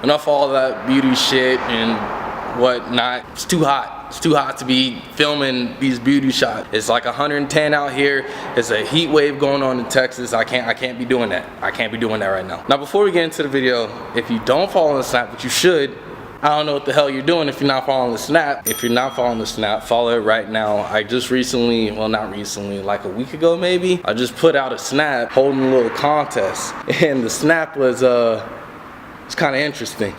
Enough all that beauty shit and whatnot. It's too hot. It's too hot to be filming these beauty shots. It's like 110 out here. It's a heat wave going on in Texas. I can't be doing that. I can't be doing that right now. Now, before we get into the video, if you don't follow the Snap, but you should, I don't know what the hell you're doing if you're not following the Snap. If you're not following the Snap, follow it right now. I just recently, well, not recently, like a week ago maybe, I just put out a Snap holding a little contest, and the Snap was it's kind of interesting.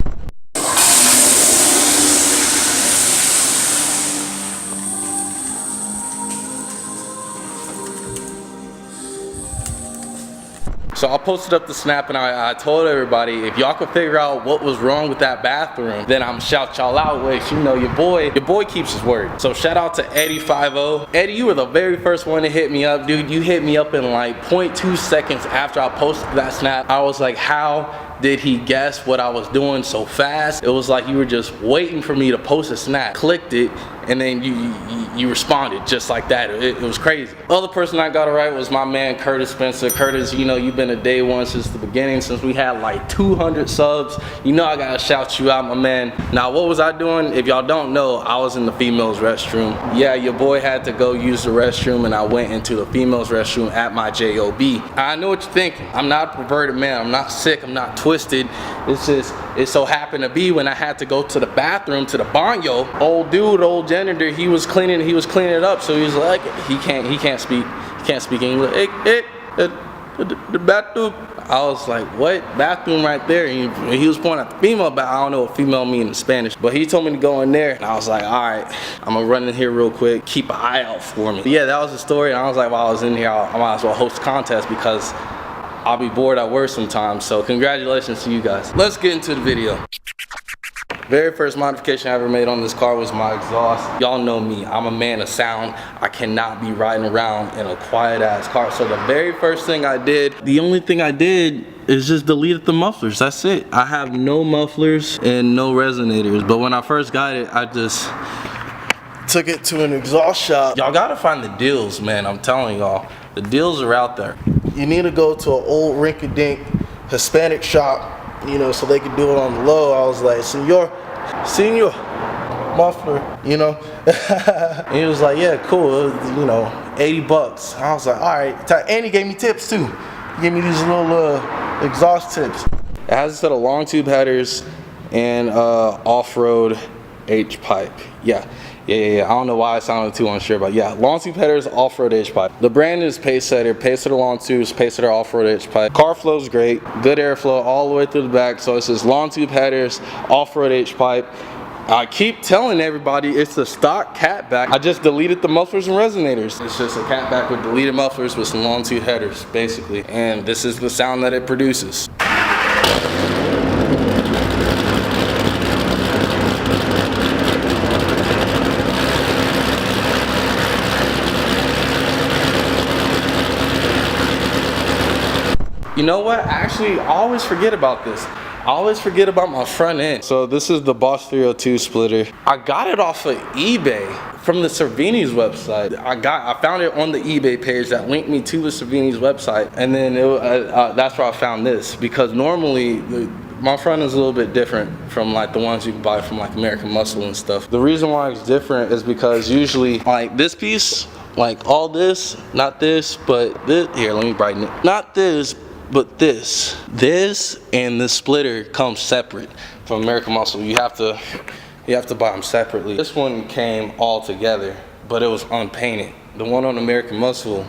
So I posted up the Snap and I told everybody, if y'all could figure out what was wrong with that bathroom, then I'm shout y'all out, which, you know, your boy keeps his word. So shout out to Eddie50. Eddie, you were the very first one to hit me up, dude. You hit me up in like 0.2 seconds after I posted that Snap. I was like, how did he guess what I was doing so fast? It was like you were just waiting for me to post a Snap. Clicked it, and then you responded just like that. It was crazy. The other person I got it right was my man Curtis Spencer. Curtis, you know, you've been a day one since the beginning, since we had like 200 subs. You know I gotta shout you out, my man. Now, what was I doing? If y'all don't know, I was in the females restroom. Yeah, your boy had to go use the restroom, and I went into the females restroom at my job. I know what you're thinking. I'm not a perverted man. I'm not sick. I'm not twisted. It's just, it so happened to be when I had to go to the bathroom, to the banyo, old dude, old janitor, he was cleaning it up. So he was like, he can't speak English. Hey, the bathroom. I was like, what? Bathroom right there. And he was pointing at the female, but I don't know what female means in Spanish. But he told me to go in there, and I was like, all right, I'm gonna run in here real quick. Keep an eye out for me. But yeah, that was the story. And I was like, while I was in here, I might as well host a contest because I'll be bored at work sometimes. So congratulations to you guys. Let's get into the video. Very first modification I ever made on this car was my exhaust. Y'all know me, I'm a man of sound. I cannot be riding around in a quiet ass car. So the very first thing I did, the only thing I did is just deleted the mufflers, that's it. I have no mufflers and no resonators. But when I first got it, I just took it to an exhaust shop. Y'all gotta find the deals, man, I'm telling y'all. The deals are out there. You need to go to an old rinky-dink Hispanic shop, you know, so they could do it on the low. I was like, senor, muffler, you know. And he was like, yeah, cool, you know, 80 bucks. I was like, all right. And he gave me tips too. He gave me these little exhaust tips. It has a set of long tube headers and off-road H-pipe. Yeah. I don't know why I sounded too unsure, but yeah, long tube headers, off-road H-pipe. The brand is Pacesetter long tubes, Pacesetter off-road H-pipe. Car flows great, good airflow all the way through the back. So it's just long tube headers, off-road H-pipe. I keep telling everybody it's a stock catback. I just deleted the mufflers and resonators. It's just a catback with deleted mufflers with some long tube headers, basically. And this is the sound that it produces. You know what? Actually, I always forget about this. I always forget about my front end. So this is the Boss 302 splitter. I got it off of eBay from the Cervini's website. I found it on the eBay page that linked me to the Cervini's website, and then that's where I found this, because normally my front is a little bit different from like the ones you can buy from like American Muscle and stuff. The reason why it's different is because usually like this piece, like all this, not this, but this, here, let me brighten it. Not this, but this and the splitter comes separate from American Muscle. You have to buy them separately. This one came all together, but it was unpainted. The one on American Muscle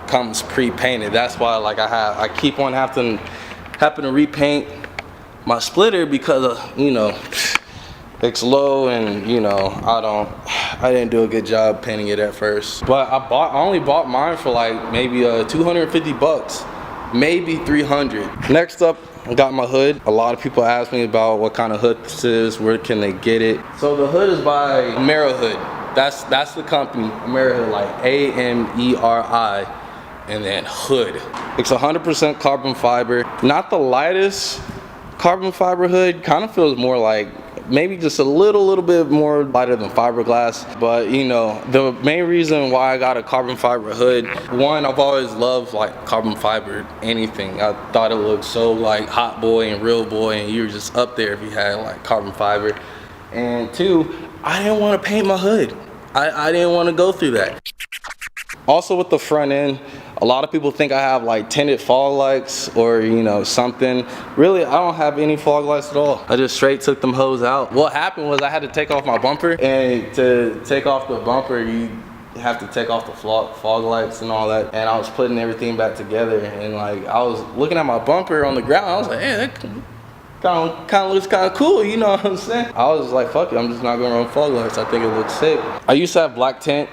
comes pre-painted. That's why like I keep on having to repaint my splitter because you know, it's low, and you know, I didn't do a good job painting it at first. But I only bought mine for like maybe 250 bucks. Maybe 300. Next up, I got my hood. A lot of people ask me about what kind of hood this is, where can they get it. So the hood is by AmeriHood. That's the company, AmeriHood, like AMERI, and then hood. It's 100% carbon fiber. Not the lightest carbon fiber hood. Kind of feels more like maybe just a little bit more lighter than fiberglass. But you know, the main reason why I got a carbon fiber hood, one, I've always loved like carbon fiber anything. I thought it looked so like hot boy and real boy, and you were just up there if you had like carbon fiber. And two, I didn't want to paint my hood. I didn't want to go through that. Also with the front end, a lot of people think I have like tinted fog lights or you know something. Really, I don't have any fog lights at all. I just straight took them hose out. What happened was I had to take off my bumper, and to take off the bumper you have to take off the fog lights and all that. And I was putting everything back together, and like I was looking at my bumper on the ground. I was like, hey, that kind of looks kind of cool, you know what I'm saying? I was like, fuck it, I'm just not gonna run fog lights. I think it looks sick. I used to have black tint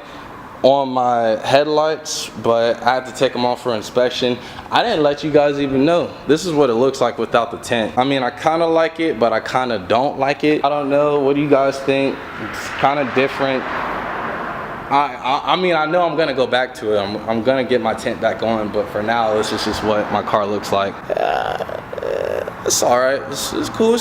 on my headlights, but I had to take them off for inspection. I didn't let you guys even know. This is what it looks like without the tint. I mean, I kind of like it, but I kind of don't like it. I don't know, what do you guys think? It's kind of different. I mean, I know I'm gonna go back to it. I'm gonna get my tint back on, but for now, this is just what my car looks like. It's all right, it's cool.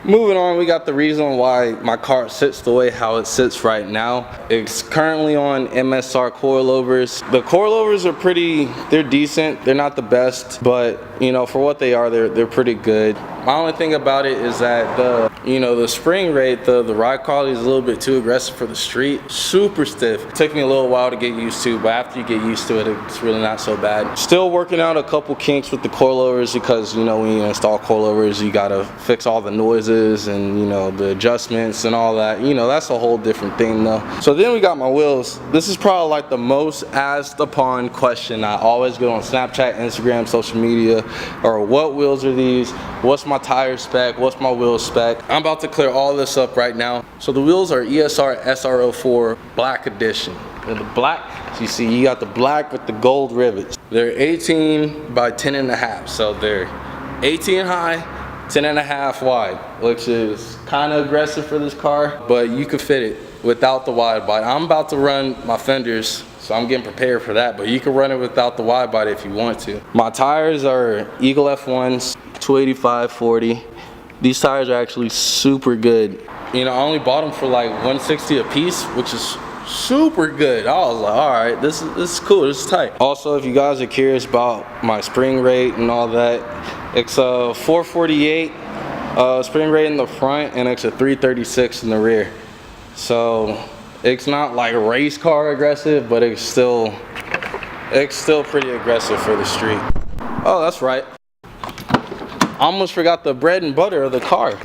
Moving on, we got the reason why my car sits the way how it sits right now. It's currently on MSR coilovers. The coilovers are they're decent. They're not the best, but you know, for what they are, they're pretty good. My only thing about it is that the spring rate, the ride quality is a little bit too aggressive for the street. Super stiff. It took me a little while to get used to, but after you get used to it, it's really not so bad. Still working out a couple kinks with the coilovers because, you know, when you install coilovers, you gotta fix all the noises and, you know, the adjustments and all that. You know, that's a whole different thing though. So then we got my wheels. This is probably like the most asked upon question. I always go on Snapchat, Instagram, social media, or what wheels are these? What's my tire spec? What's my wheel spec? I'm about to clear all this up right now. So the wheels are ESR SR04 Black Edition. They're the black, so you see you got the black with the gold rivets. They're 18 by 10.5, so they're 18 high, 10.5 wide, which is kind of aggressive for this car, but you can fit it without the wide body. I'm about to run my fenders, so I'm getting prepared for that, but you can run it without the wide body if you want to. My tires are Eagle F1s, 285/40. These tires are actually super good. You know, I only bought them for like $160 a piece, which is super good. I was like, all right, this is cool, this is tight. Also, if you guys are curious about my spring rate and all that, it's a 448 spring rate in the front, and it's a 336 in the rear. So it's not like race car aggressive, but it's still pretty aggressive for the street. Oh, that's right. I almost forgot the bread and butter of the car.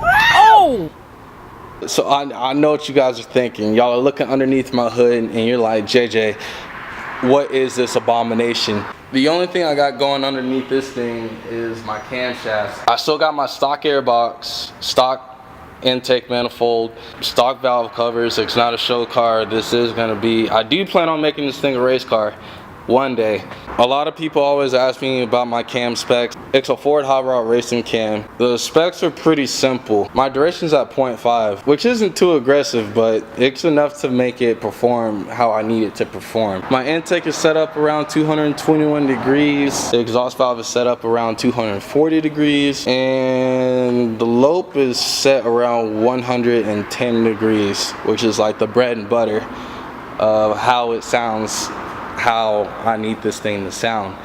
Oh! So I know what you guys are thinking. Y'all are looking underneath my hood and you're like, JJ, what is this abomination? The only thing I got going underneath this thing is my camshafts. I still got my stock airbox, stock intake manifold, stock valve covers. It's not a show car. This is gonna be, I do plan on making this thing a race car one day. A lot of people always ask me about my cam specs. It's a Ford Hot Rod Racing cam. The specs are pretty simple. My duration's at 0.5, which isn't too aggressive, but it's enough to make it perform how I need it to perform. My intake is set up around 221 degrees. The exhaust valve is set up around 240 degrees. And the lope is set around 110 degrees, which is like the bread and butter of how it sounds, how I need this thing to sound.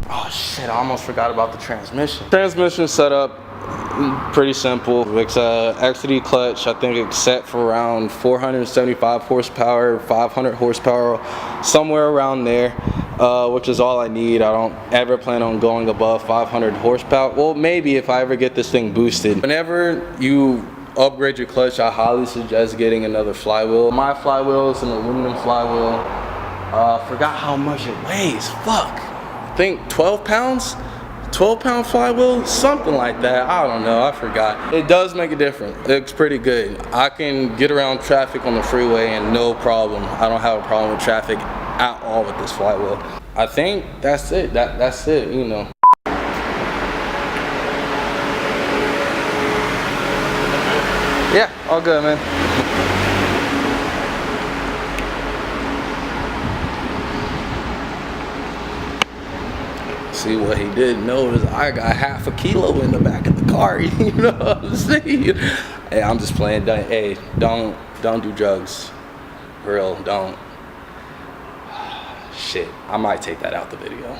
Oh shit, I almost forgot about the transmission. Transmission setup, pretty simple. It's a XD clutch. I think it's set for around 475 horsepower, 500 horsepower, somewhere around there, which is all I need. I don't ever plan on going above 500 horsepower. Well, maybe if I ever get this thing boosted. Whenever you upgrade your clutch, I highly suggest getting another flywheel. My flywheel is an aluminum flywheel. Forgot how much it weighs. Fuck. I think 12 pounds? 12-pound flywheel, something like that. I don't know, I forgot. It does make a difference. It's pretty good. I can get around traffic on the freeway and no problem. I don't have a problem with traffic at all with this flywheel. I think that's it. That's it, you know. Yeah, all good, man. See, what he didn't know is I got half a kilo in the back of the car. You know what I'm saying? Hey, I'm just playing. Hey, don't do drugs. Real, don't. Shit, I might take that out the video.